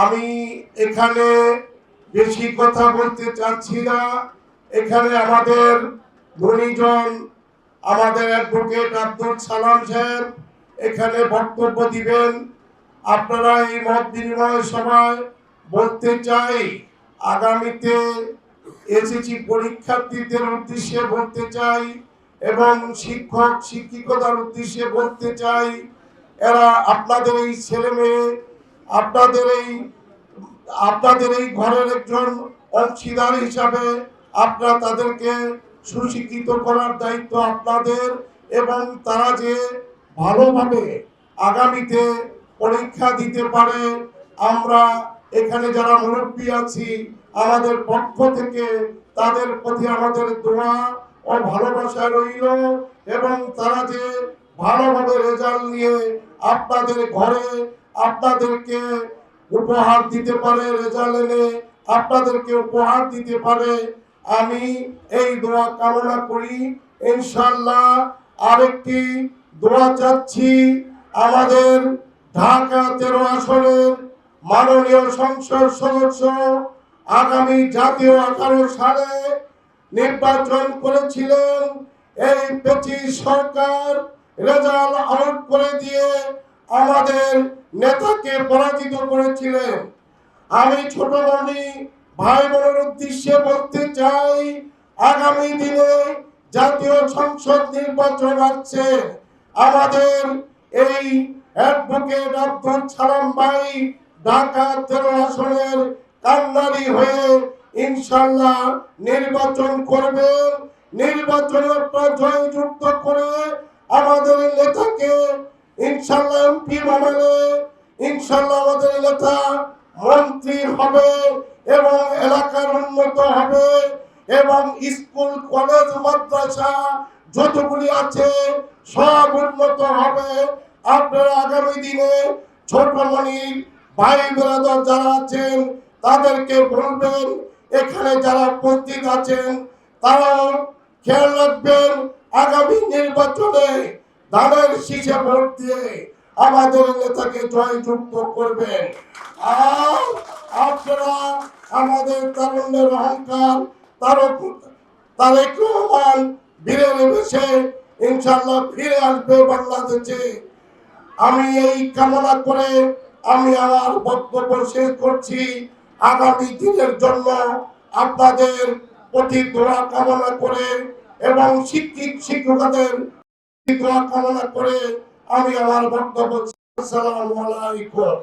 আমি এখানে বেশি কথা বলতে চাচ্ছি না। এখানে আমাদের গুণীজন আমাদের অ্যাডভোকেট আব্দুল সালাম সাহেব এখানে বক্তব্য দিবেন। আপনারা এই মত বিনিময় সভায় বলতে চাই, আগামীতে এসএসসি পরীক্ষার্থীদের উদ্দেশ্যে বলতে চাই এবং শিক্ষক শিক্ষিকাদের উদ্দেশ্যে বলতে চাই, এরা আপনাদের এই ছেলে মেয়ে, আপনাদের এই ঘরের একজন অংশীদার হিসাবে আপনারা তাদেরকে সুশিক্ষিত করার দায়িত্ব আপনাদের, এবং তারা যে ভালোভাবে আগামীতে পরীক্ষা দিতে পারে, আমরা এখানে যারা মুরব্বী আছি আমাদের পক্ষ থেকে তাদের প্রতি আমাদের দোয়া ও ভালোবাসা রইল, এবং তারা যে ভালোভাবে রেজাল্ট নিয়ে আপনাদের ঘরে আপনাদেরকে উপহার দিতে পারে, রেজাল্ট এনে আপনাদেরকে উপহার দিতে পারে, আমি এই দোয়া কামনা করি। ইনশাআল্লাহ আরেকটি দোয়া চাচ্ছি, আমাদের ঢাকা 13 আসনের মাননীয় সংসদ সদস্য আগামী জাতীয় 18 সালে নির্বাচন করেছিলেন। এই পেচি সরকার রেজাল্ট আউট করে দিয়ে আমাদের নেতাকে পরাজিত করেছিলেন। আমি ছোট ভাই বোনের উদ্দেশ্যে বলতে চাই, আগামী দিনে জাতীয় সংসদ নির্বাচন আসছে। আমাদের এই অ্যাডভোকেট আব্দুল সালাম ভাই ঢাকা 13 আসনের কান্ডারি হয়ে ইনশাআল্লাহ নির্বাচন করবেন। নির্বাচনে জয়যুক্ত করে আমাদের নেতাকে ইনশাআল্লাহ এমপি বানালে ইনশাআল্লাহ আমাদের নেতা মন্ত্রী হবে এবং এলাকার উন্নত হবে, এবং স্কুল কলেজ মাদ্রাসা যতগুলি আছে সব উন্নত হবে। আপনারা আগামী দিনে ছোট ভাই বেরাদর যারা আছেন তাদেরকে বলবেন, এখানে যারা উপস্থিত আছেন তারাও খেয়াল রাখবেন, আগামী নির্বাচনে ধানের শীষে ভোট দিয়ে আমাদের নেতাকে জয়যুক্ত করবেন। আর আপনারা আমাদের তারুণ্যের অহংকার তারেক রহমান বীরের বেশে ইনশাআল্লাহ ফিরে আসবে বাংলাদেশে। আমি এই কামনা করে আমি আমার বক্তব্য শেষ করছি। আগামী দিনের জন্য আপনাদের প্রতি দোয়া কামনা করে এবং শিক্ষকদের দোয়া কামনা করে আমি আমার বক্তব্য। আসসালামু আলাইকুম।